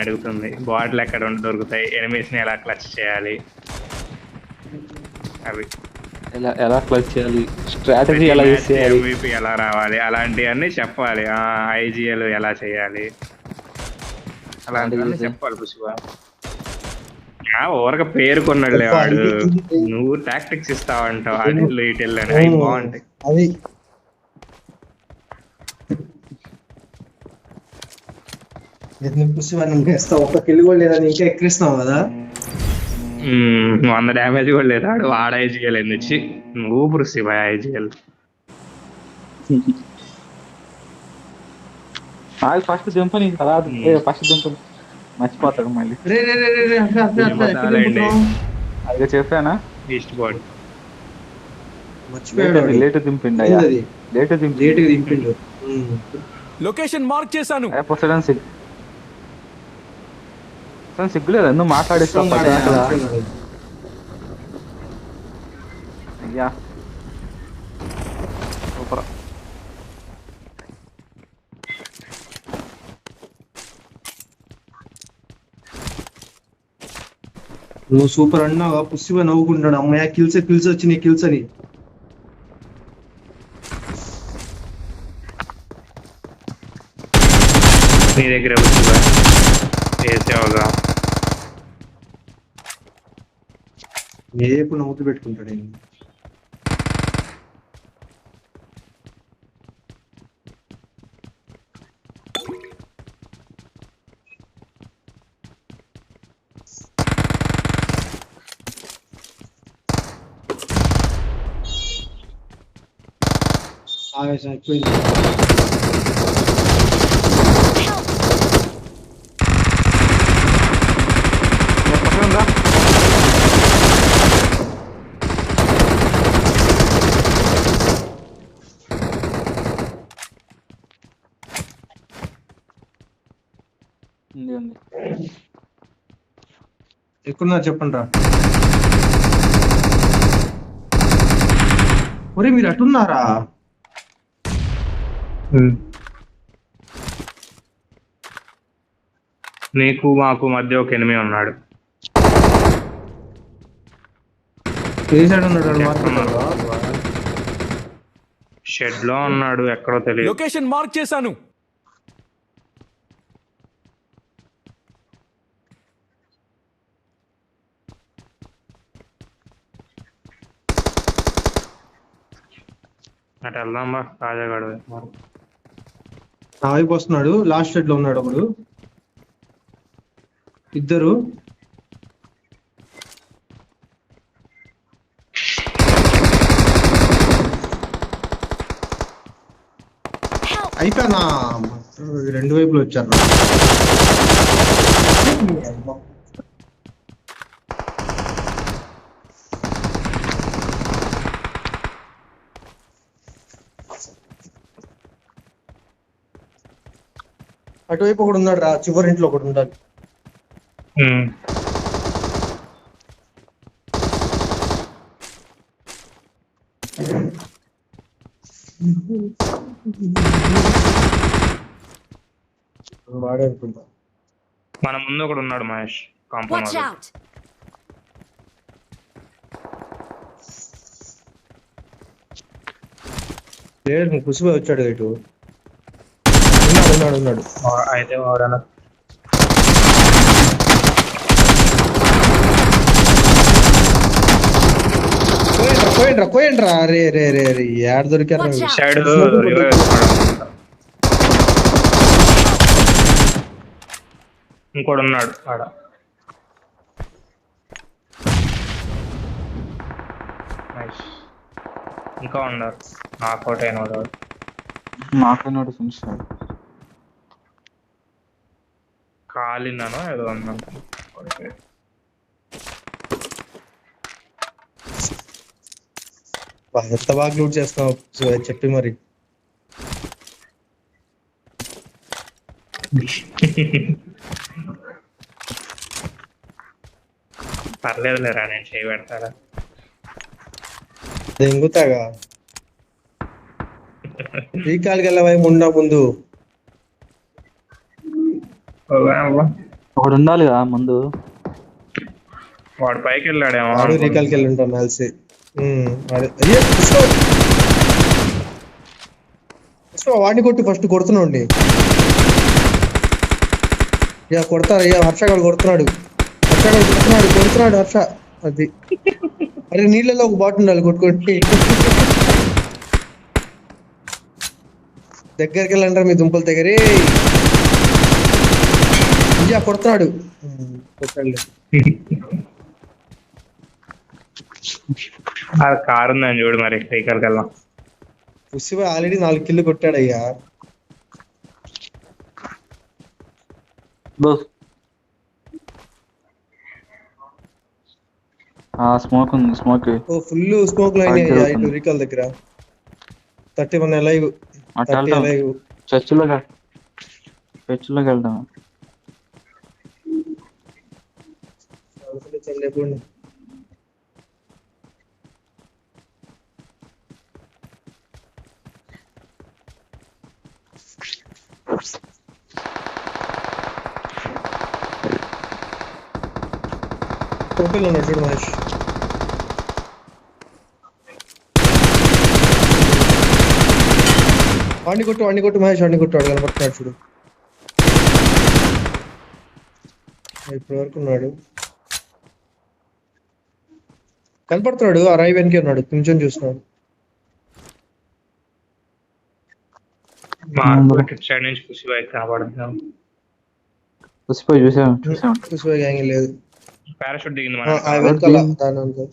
అడుగుతుంది. బాటిల్ ఎక్కడ దొరుకుతాయి, ఎనిమీస్ ని ఎలా క్లచ్ చేయాలి, అవి ఎలా ఎలా క్లచ్ చేయాలి, స్ట్రాటజీ ప్రతి ఎలా యూస్ మ్యాచ్ చేయాలి, MVP ఎలా రావాలి, అలాంటివన్నీ చెప్పాలి. ఐజీఎల్ ఎలా చేయాలి, అలాంటివన్నీ చెప్పాలి. పుష్ప ఊరక పేరుకున్నాడులే వాడు. నువ్వు టాక్టిక్స్ ఇస్తావంటావు, అటు ఇటు అవి బాగుంటాయి. అది ఒక్క కిల్ కూడా లేదని ఇంకా ఎక్కిస్తున్నావు కదా. 100 డ్యామేజ్ కూడా లేదు ఆడు. వాడు ఐజీఎల్ ఎందుకు నువ్వు పురుషి ఐజీఎల్. ఫస్ట్ దింపని రాదు, ఫస్ట్ దింపని మర్చిపోతాడు మళ్ళీ. అదే చెప్పానా, ఈస్ట్ బోర్డ్ లేట్ దింపిండు అయ్యా, లేట్ దింపిండు. లొకేషన్ మార్క్ చేశాను. సిగ్గులేదు ఎందుకు మాట్లాడిస్తాం అయ్యా. సూపర్. నువ్వు సూపర్ అన్నావా, పుష్టిగా నవ్వుకుంటాడు. అమ్మాయి కిల్స్ వచ్చినాయి కిల్స్ అని. నీ దగ్గర వేసేవగా ఏపు నవ్వుతూ పెట్టుకుంటాడు. అయిపోయింది. ఎక్కడున్నా చెప్పండి రా. ఒరే మీరు అటున్నారా? నీకు మాకు మధ్య ఒక ఎనిమిది ఉన్నాడు. షెడ్ లో ఉన్నాడు, ఎక్కడో తెలియదు. లొకేషన్ మార్క్ చేశాను. అటు వెళ్దాం బా, రాజాగాడు నా వైపు వస్తున్నాడు. లాస్ట్ షెడ్ లో ఉన్నాడు ఒకడు, ఇద్దరు. అయిపోయానా? రెండు వైపులు వచ్చారు. అటువైపు ఒకడు ఉన్నాడు రా, చివరి ఇంట్లో ఒకడు ఉండాలి. వాడే అనుకుంటా. మన ముందు ఒకడు ఉన్నాడు మహేష్, కాంపౌండ్. లేదు కుసిపోయి వచ్చాడు ఇటు. ఉన్నాడు. అయితే వాడన కోయండ్రా. రే యాడ్ దొరికారు. ఇంకోడు ఉన్నాడు ఆడ. ఇంకా ఉన్నారు. నాకైనాడు కాలినాను ఏదో అన్నాను. ఎంత బాగా లూట్ చేస్తావు చెప్పి మరి. పర్లేదులేరా, నేను చేయి పెడతారా. దెంగుతాగా ఈ కాలికి వెళ్ళవా ముండా ముందు. ఒకడు ఉండాలి కదా ముందు. వాడు పైకి వెళ్ళాడేమో వాడు అనుకుంటా. రీకాల్కి వెళ్ళి ఉంటాం మెల్సి. అయ్యే పుష్ప వాడిని కొట్టు, ఫస్ట్ కొడుతున్నాడు. ఇక కొడతారు, అయ్యా హర్ష గారు కొడుతున్నాడు, కొడుతున్నాడు హర్ష. అది అరే నీళ్ళలో ఒక బాట్ ఉండాలి కొట్టుకోండి. దగ్గరికి వెళ్ళంటారు మీ దుంపల దగ్గరే. ఇయ్యా కొడుతున్నాడు, కొట్టాడు. ఆ కారు ఉందని చూడు మరి ఇక్కడికి వెళ్దాం. పుష్ప ఆల్రెడీ 4 కిల్లు కొట్టాడు అయ్యా. స్మోక్ ఉంది, స్మోక్. ఓ ఫుల్ స్మోక్ లైన్ అయ్యా ఇటు రీకాల్ దగ్గర. 31 లైవ్, 30 లైవ్. చర్చిలోకి వెళ్దాం. లేకుండా టోటల్ ఉన్నాడు చూడు మహేష్. వాడిని కొట్టు మహేష్, వాడిని కొట్టు, వాడు కనపడుతున్నాడు చూడు. ఇప్పటి వరకు ఉన్నాడు, కనపడుతున్నాడు. ఆ రాయి వెనకే ఉన్నాడు, కొంచెం చూస్తున్నాడు. సైడ్ నుంచి పుసి బైక్ కనపడుతుంది. పుష్ప చూసాం. పుష్ప గ్యాంగ్ లేదు. పారాషూట్ దిగింది వెనకాల దాని అంతా.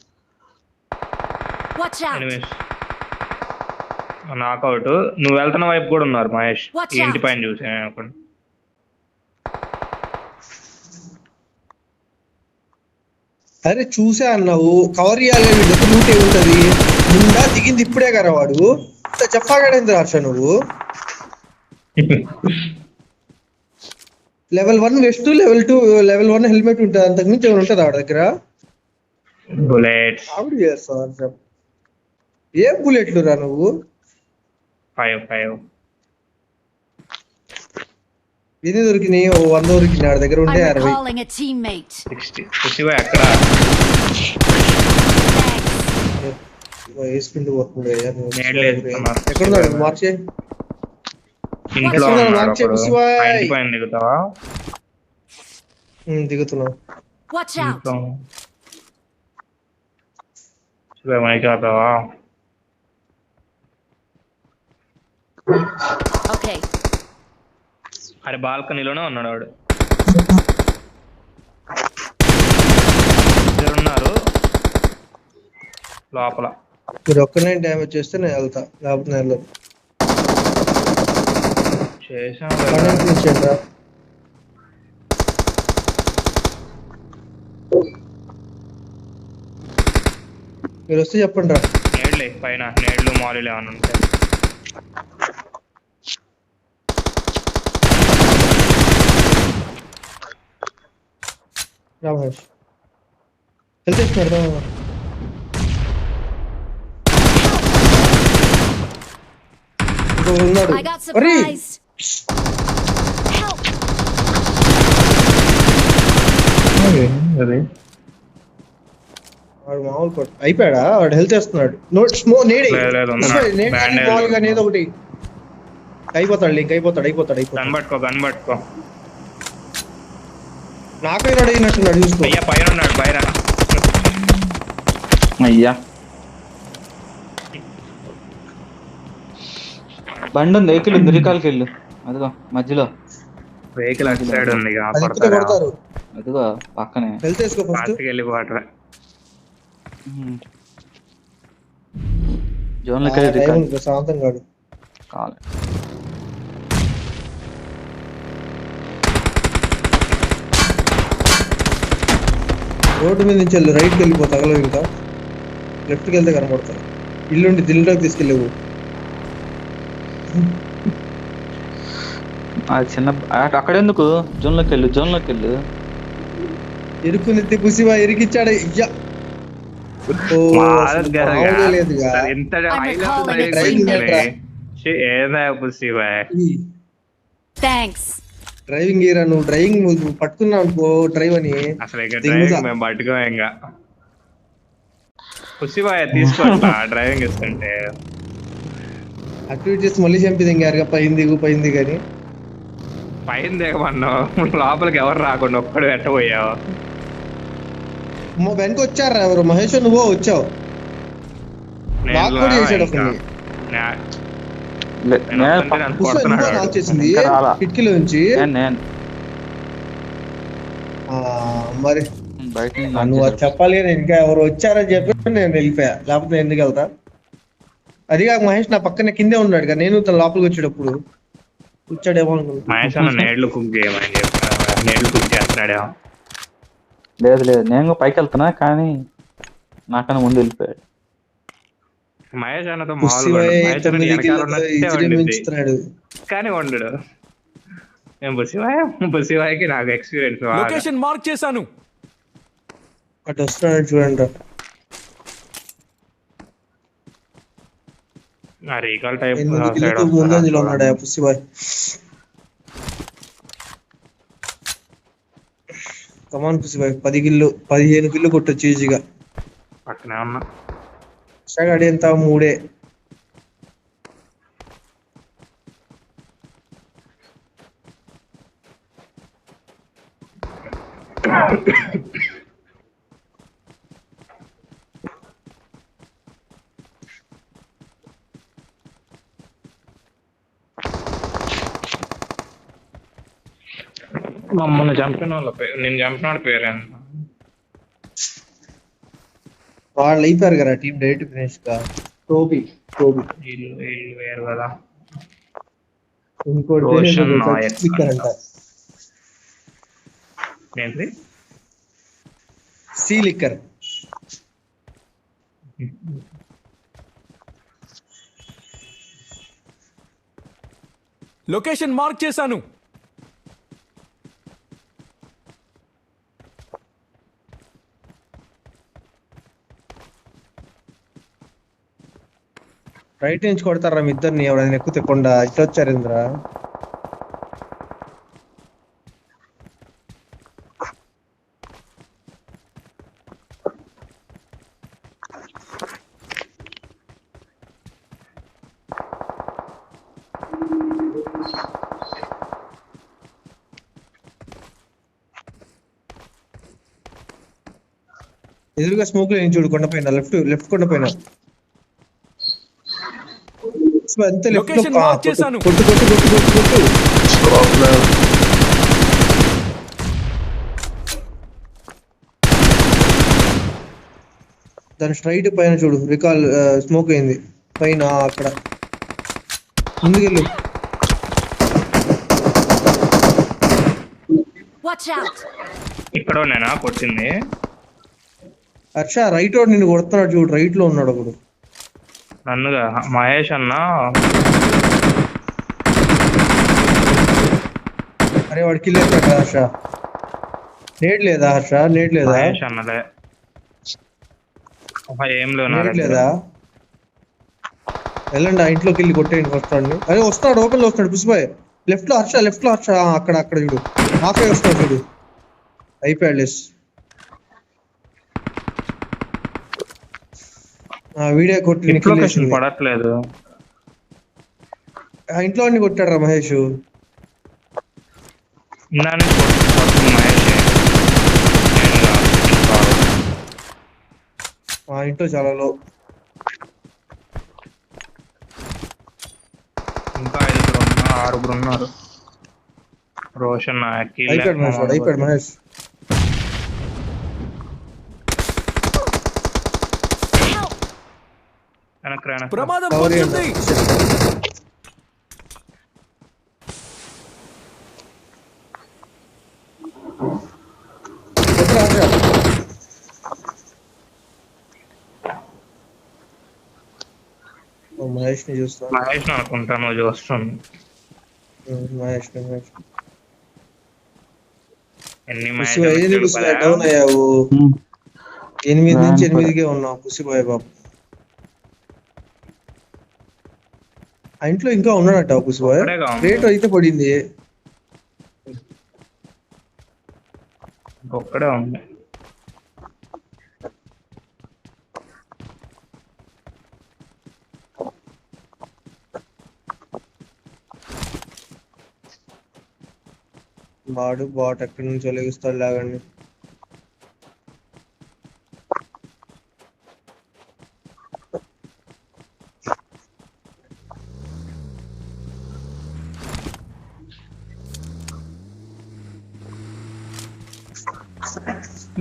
నాకౌట్. నువ్వు వెళ్తున్న వైపు కూడా ఉన్నారు మహేష్, Watch ఈ ఇంటి out. పైన చూసా అప్పుడు. అరే చూసా అన్నావు, కవర్ చేయాలి, వీళ్ళకి లూట్ ఏముంటది. నిండా దిగింది ఇప్పుడే కదా వాడు. చెప్పాగడేంద్ర హర్ష నువ్వు. Level 1 west, level 2, level 1 helmet ఉంటుంది, అంతకు మించి ఏమైనా ఉంటుంది ఆవిడ దగ్గర. బుల్లెట్స్ ఆవిడ చేస్తావు హర్ష. ఏం బుల్లెట్లు రా నువ్వు. 5 ఎన్ని దొరికినాయి? 100 దొరికినాయి ఆడ దగ్గర ఉంటే. I'm 60. recalling a teammate. 60. పుసి బాయ్ అక్కడ వేసుకుంటూ పోతుంది. నేడ్లు వేస్తున్నారు. ఎక్కడున్నాడు మార్చే? ఇంట్లో ఎక్కడ ఉన్నాడు మార్చే ఒకడు. పుసిబాయ్? ఆ ఇంటి పైన దిగుతావా? దిగుతున్నావు. Watch out. ఇంట్లో పుసిబాయ్ మైక్ ఆపుతావా? Okay. అరే బాల్కనీలోనే ఉన్నాడు వాడు. ఇద్దరు ఉన్నారు లోపల. మీరు ఒక్కనే డ్యామేజ్ చేస్తే నేను వెళ్తా, లేకపోతే నేను వెళ్ళదు. చేసాం రా. మీరు వస్తే చెప్పండి రా. నేడ్లే పైన, నేడ్లు మాలీలు ఏమన్నా ఉంటాయి. రా మహేష్, వెళ్తేస్తున్నాడు. ఇంకో ఉన్నాడు. I got అరే supplies. Help. అది వాడు మామూలు కొట్టు అయిపోయాడా? వాడు హెల్త్ వేస్తున్నాడు. నేడే లేదు, బ్యాండేజ్ మామూలుగా అనేది ఒకటి అయిపోతాడు. అయిపోతాడు. గన్ పట్టుకో. నాకైనా అడిగినట్టున్నాడు చూసుకో. అయ్యా పైన ఉన్నాడు, పైన. అయ్యా బండి ఉంది, వెహికల్ ఉంది, రీకాల్కి వెళ్ళు. అదిగో మధ్యలో వెహికల్ అటు సైడ్ ఉంది. అది ఎక్కితే కొడతారు. అదిగో పక్కనే. హెల్త్ వేసుకో ఫస్ట్. పార్టీకి వెళ్ళిపోవటమే. జోన్ లెక్క రీకాల్ శాంతం కాదు. కావాలి. రోడ్డు మీద నుంచి వెళ్ళు, రైట్కి వెళ్ళిపో, తగలవు. ఇంకా లెఫ్ట్కి వెళ్తే కనబడతారు. ఇల్లుండి దిల్లోకి తీసుకెళ్ళవు. చిన్న అక్కడెందుకు? జోన్లోకి వెళ్ళు. ఇరుక్కుని పుసివా ఇరికిచ్చాడు. ఇయ్యా లేదుగా. Thanks. డ్రైవింగ్ ఇరా, నువ్వు డ్రైవింగ్ పట్టుకున్నావు అనుకో డ్రైవ్ అని అసలు ఇక దిగుతా. డ్రైవింగ్ మేము పట్టుకో ఇంకా పుసిబాయ్ తీసుకోవట్లా డ్రైవింగ్ ఇస్తుంటే. యాక్టివిటీస్ మళ్ళీ చంపిది ఇంక పైంది కానీ పైన దిగమన్నావు లోపలికి ఎవరు రాకుండా ఒక్కడు పెట్టబోయావు. వెనక వచ్చారా ఎవరు? మహేష్ నువ్వో వచ్చావు, లాక్ కూడా చేశాడు ఒకరిని. నువ్వో లాక్ చేసింది కిటికీలో నుంచి. మరి బయట నువ్వు అది చెప్పాలి కానీ ఇంకా ఎవరు వచ్చారని చెప్పి నేను వెళ్ళిపోయా, లేకపోతే నేను ఎందుకు వెళ్తా? అది కాక మహేష్ నా పక్కన కిందే ఉన్నాడు కదా, నేను తన లోపలికి వచ్చేటప్పుడు కూర్చాడేమో అనుకున్నా. మహేష్ అన్న నేడ్లు కుక్ చేయమని చెప్పా, నేడ్లు కుక్ చేస్తున్నాడేమో. లేదు నేను పైకి వెళ్తున్నా కానీ నాకన్నా ముందు వెళ్ళిపోయాడు. మహేష్ అన్నతో మించుతున్నాడు కానీ వండు. నేను బుసివాయ్కి నాకు ఎక్స్పీరియన్స్. లొకేషన్ మార్క్ చేశాను. అటు వస్తున్నాడు చూడండి. రీకాల్ టైప్ ముందంజలో ఉన్నాడు పుసిబాయ్. కమాన్ పుసిబాయ్, 15 కిల్లు కొట్టొచ్చు ఈజీగా. పక్కనే ఉన్నా అడి ఎంత 3. మమ్మల్ని చంపిన వాళ్ళ పేరు, నేను చంపిన వాళ్ళ పేరు వాళ్ళు అయిపోయారు కదా టీం డైరెక్ట్ ఫినిష్ గా. టోబీ వీళ్ళు వేరు కదా. ఇంకోటి రోషన్ నాయక్ అంట, ఏంటి సీ లిక్కర్. లొకేషన్ మార్క్ చేశాను. రైట్ నుంచి కొడతారా మీ ఇద్దరిని? ఎవరైనా ఎక్కువ తెకుండా ఇట్లా వచ్చారు ఇంద్ర. ఎదురుగా స్మోక్ లేని చూడు, కొండపైన లెఫ్ట్ కొండపైన అంతే. లెఫ్ట్ లొకేషన్ మార్క్ చేశాను. కొట్టు. దాని స్ట్రైట్ పైన చూడు, రికాల్ స్మోక్ అయింది పైన అక్కడ. ముందుకెళ్ళు. Watch out! ఇక్కడ నేనా కొట్టింది? హర్ష రైట్ వాడు నిన్ను కొడుతున్నాడు చూడు, రైట్ లో ఉన్నాడు ఒకడు. నన్నుగా మహేష్ అన్న. అరే వాడు కిల్ ఎక్కడ హర్ష? నేడ్ లేదా హర్ష? నేడ్ లేదా? మహేష్ అన్నలే ఏం లేదా? వెళ్ళండి ఆ ఇంట్లోకి వెళ్ళి కొట్టేయండి ఫస్ట్ వాడిని. అరే వస్తాడు, ఓపెన్ లో వస్తాడు పుష్పాయ్. లెఫ్ట్ లో హర్ష అక్కడ చూడు, హాఫే వస్తాడు చూడు. అయిపోయాడు లెస్. వీడియో కొట్టి పడట్లేదు. ఆ ఇంట్లో అన్ని కొట్టాడు రా మహేష్. ఆ ఇంట్లో చాలా లో. ఇంకా 6 ఉన్నారు. రోషన్ అయిపోయాడు మహేష్. ప్రమాదం పొందుతుంది. మహేష్ ని చూస్తా. మహేష్ అనుకుంటాను చూస్తాను. మహేష్ ఎన్ని డౌన్ అయ్యావు? 8 నుంచి 8కే ఉన్నావు కుసిబాయ్ బాబు. ఆ ఇంట్లో ఇంకా ఉన్నాడట కుసిబాయ్. రేట్ అయితే పడింది. ఒక్కడే ఉంది. వాడు బాట్ ఎక్కడి నుంచి వెలిగిస్తాడు లాగండి.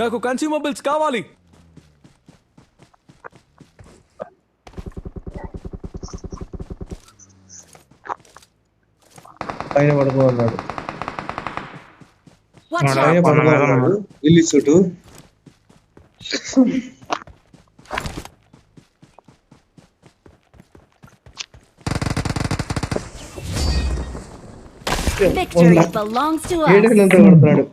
నాకు కన్స్యూమబుల్స్ కావాలి. పైన పడుకో అన్నాడు. Watch Nada. out! పైన పడుకో అన్నాడు. ఇల్లు చుట్టూ Victory belongs to us. ఏడైనంత కొడుతున్నాడు.